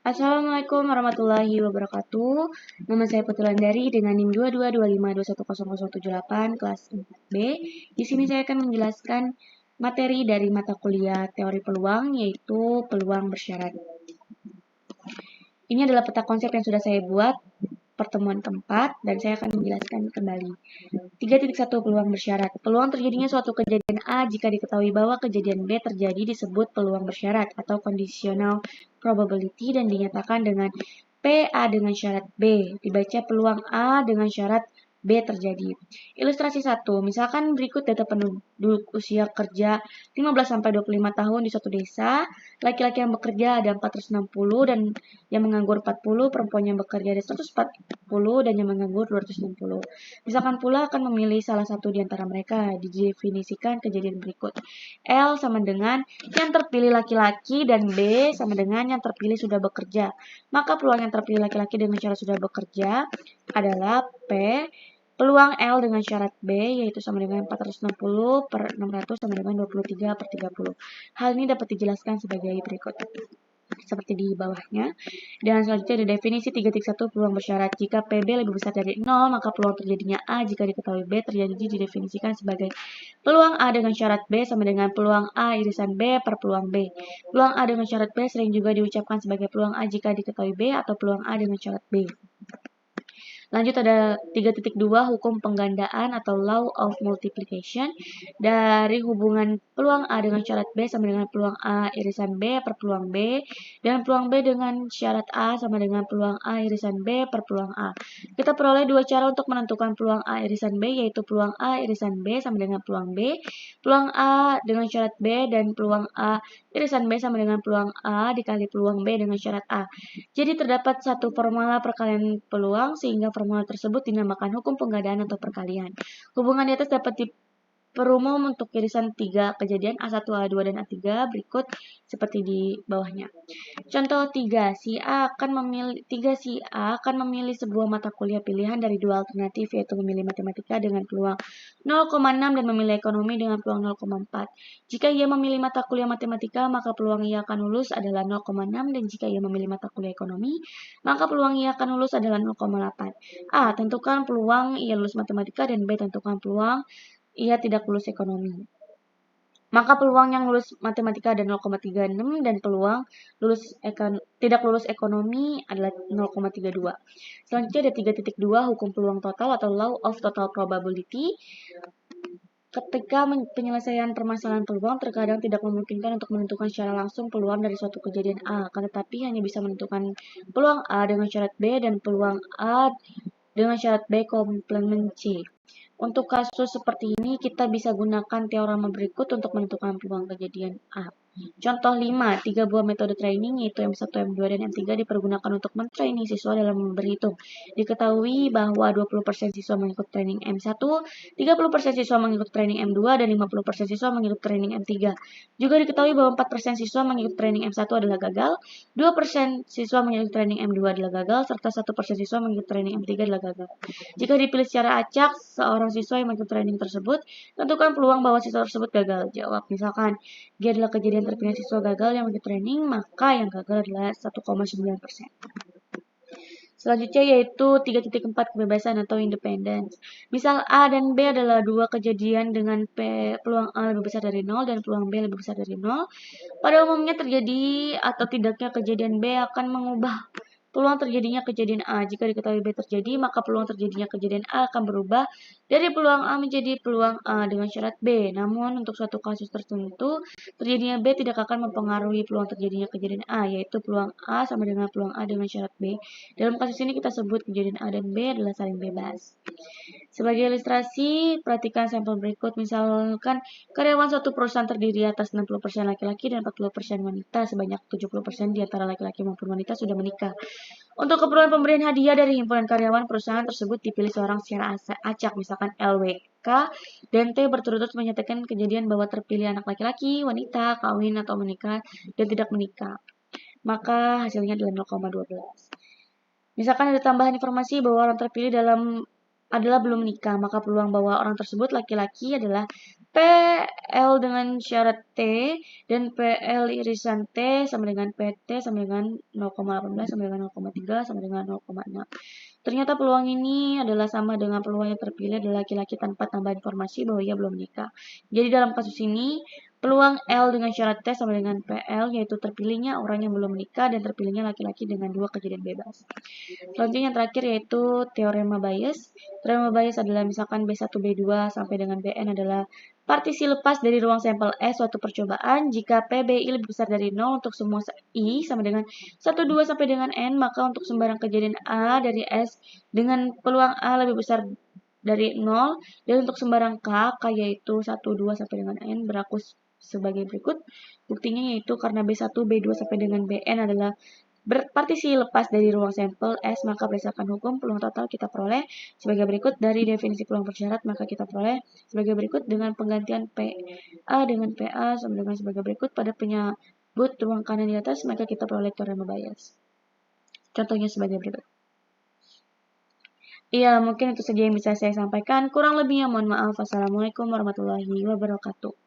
Assalamualaikum warahmatullahi wabarakatuh. Nama saya Putri Landari dengan NIM 2225210078 kelas 4B. Di sini saya akan menjelaskan materi dari mata kuliah teori peluang, yaitu peluang bersyarat. Ini adalah peta konsep yang sudah saya buat pertemuan keempat, dan saya akan menjelaskan kembali. 3.1 peluang bersyarat. Peluang terjadinya suatu kejadian A jika diketahui bahwa kejadian B terjadi disebut peluang bersyarat atau conditional probability dan dinyatakan dengan PA dengan syarat B. Dibaca peluang A dengan syarat B terjadi. Ilustrasi 1. Misalkan berikut data penduduk usia kerja 15-25 tahun di suatu desa. Laki-laki yang bekerja ada 460 dan yang menganggur 40, perempuan yang bekerja ada 140 dan yang menganggur 260. Misalkan pula akan memilih salah satu di antara mereka. Didefinisikan kejadian berikut. L sama dengan yang terpilih laki-laki dan B sama dengan yang terpilih sudah bekerja. Maka peluang yang terpilih laki-laki dengan syarat sudah bekerja adalah P peluang L dengan syarat B, yaitu sama dengan 460 per 600 sama dengan 23 per 30. Hal ini dapat dijelaskan sebagai berikut. Seperti di bawahnya. Dan selanjutnya ada definisi 3.1 peluang bersyarat. Jika PB lebih besar dari 0, maka peluang terjadinya A jika diketahui B terjadi didefinisikan sebagai peluang A dengan syarat B sama dengan peluang A irisan B per peluang B. Peluang A dengan syarat B sering juga diucapkan sebagai peluang A jika diketahui B atau peluang A dengan syarat B. Lanjut ada 3.2 hukum penggandaan atau law of multiplication dari hubungan peluang A dengan syarat B sama dengan peluang A irisan B per peluang B dan peluang B dengan syarat A sama dengan peluang A irisan B per peluang A. Kita peroleh dua cara untuk menentukan peluang A irisan B, yaitu peluang A irisan B sama dengan peluang B, peluang A dengan syarat B dan peluang A irisan B sama dengan peluang A dikali peluang B dengan syarat A. Jadi terdapat satu formula perkalian peluang sehingga formula tersebut dinamakan hukum penggandaan atau perkalian. Hubungan di atas dapat diperumum untuk irisan 3 kejadian A1, A2, dan A3 berikut seperti di bawahnya. Contoh 3, si A akan memilih sebuah mata kuliah pilihan dari dua alternatif, yaitu memilih matematika dengan peluang 0,6 dan memilih ekonomi dengan peluang 0,4. Jika ia memilih mata kuliah matematika, maka peluang ia akan lulus adalah 0,6 dan jika ia memilih mata kuliah ekonomi, maka peluang ia akan lulus adalah 0,8. A. Tentukan peluang ia lulus matematika dan B. Tentukan peluang ia tidak lulus ekonomi. Maka peluang yang lulus matematika ada 0,36 dan peluang tidak lulus ekonomi adalah 0,32. Selanjutnya ada 3.2 hukum peluang total atau law of total probability. Ketika penyelesaian permasalahan peluang terkadang tidak memungkinkan untuk menentukan secara langsung peluang dari suatu kejadian A, tetapi hanya bisa menentukan peluang A dengan syarat B dan peluang A dengan syarat B komplement C. Untuk kasus seperti ini, kita bisa gunakan teorema berikut untuk menentukan peluang kejadian A. Contoh 5, 3 buah metode training yaitu M1, M2, dan M3 dipergunakan untuk mentraining siswa dalam berhitung. Diketahui bahwa 20% siswa mengikut training M1, 30% siswa mengikut training M2, dan 50% siswa mengikut training M3. Juga diketahui bahwa 4% siswa mengikut training M1 adalah gagal, 2% siswa mengikut training M2 adalah gagal, serta 1% siswa mengikut training M3 adalah gagal. Jika dipilih secara acak seorang siswa yang mengikut training tersebut, tentukan peluang bahwa siswa tersebut gagal. Jawab, misalkan dia adalah kejadian terpilih siswa gagal yang mengikuti training, maka yang gagal adalah 1,9%. Selanjutnya yaitu 3.4 kebebasan atau independence. Misal A dan B adalah dua kejadian dengan peluang A lebih besar dari 0 dan peluang B lebih besar dari 0. Pada umumnya terjadi atau tidaknya kejadian B akan mengubah peluang terjadinya kejadian A. Jika diketahui B terjadi, maka peluang terjadinya kejadian A akan berubah dari peluang A menjadi peluang A dengan syarat B. Namun, untuk suatu kasus tertentu, terjadinya B tidak akan mempengaruhi peluang terjadinya kejadian A, yaitu peluang A sama dengan peluang A dengan syarat B. Dalam kasus ini kita sebut kejadian A dan B adalah saling bebas. Sebagai ilustrasi, perhatikan sampel berikut. Misalkan karyawan suatu perusahaan terdiri atas 60% laki-laki dan 40% wanita. Sebanyak 70% di antara laki-laki maupun wanita sudah menikah. Untuk keperluan pemberian hadiah dari himpunan karyawan perusahaan tersebut dipilih seorang secara acak, misalkan LWK dan T berturut-turut menyatakan kejadian bahwa terpilih anak laki-laki, wanita, kawin atau menikah dan tidak menikah. Maka hasilnya adalah 0,12. Misalkan ada tambahan informasi bahwa orang terpilih adalah belum menikah, maka peluang bahwa orang tersebut laki-laki adalah PL dengan syarat T dan PL irisan T sama dengan PT sama dengan 0,18 sama dengan 0,3 sama dengan 0,6. Ternyata peluang ini adalah sama dengan peluang yang terpilih adalah laki-laki tanpa tambah informasi bahwa ia belum menikah. Jadi dalam kasus ini, peluang L dengan syarat T sama dengan PL, yaitu terpilihnya orang yang belum menikah dan terpilihnya laki-laki dengan 2 kejadian bebas. Selanjutnya yang terakhir yaitu teorema Bayes. Teorema Bayes adalah misalkan B1, B2 sampai dengan Bn adalah partisi lepas dari ruang sampel S suatu percobaan. Jika PBI lebih besar dari 0 untuk semua I sama dengan 1, 2 sampai dengan N, maka untuk sembarang kejadian A dari S dengan peluang A lebih besar dari 0, dan untuk sembarang K yaitu 1, 2 sampai dengan N berlaku sebagai berikut. Buktinya yaitu karena B1, B2 sampai dengan Bn adalah berpartisi lepas dari ruang sampel S, maka berdasarkan hukum peluang total kita peroleh sebagai berikut. Dari definisi peluang bersyarat, maka kita peroleh sebagai berikut dengan penggantian PA dengan PA sama dengan sebagai berikut. Pada penyebut ruang kanan di atas, maka kita peroleh teorema Bayes. Contohnya sebagai berikut. Iya, mungkin itu saja yang bisa saya sampaikan. Kurang lebihnya mohon maaf. Wassalamualaikum warahmatullahi wabarakatuh.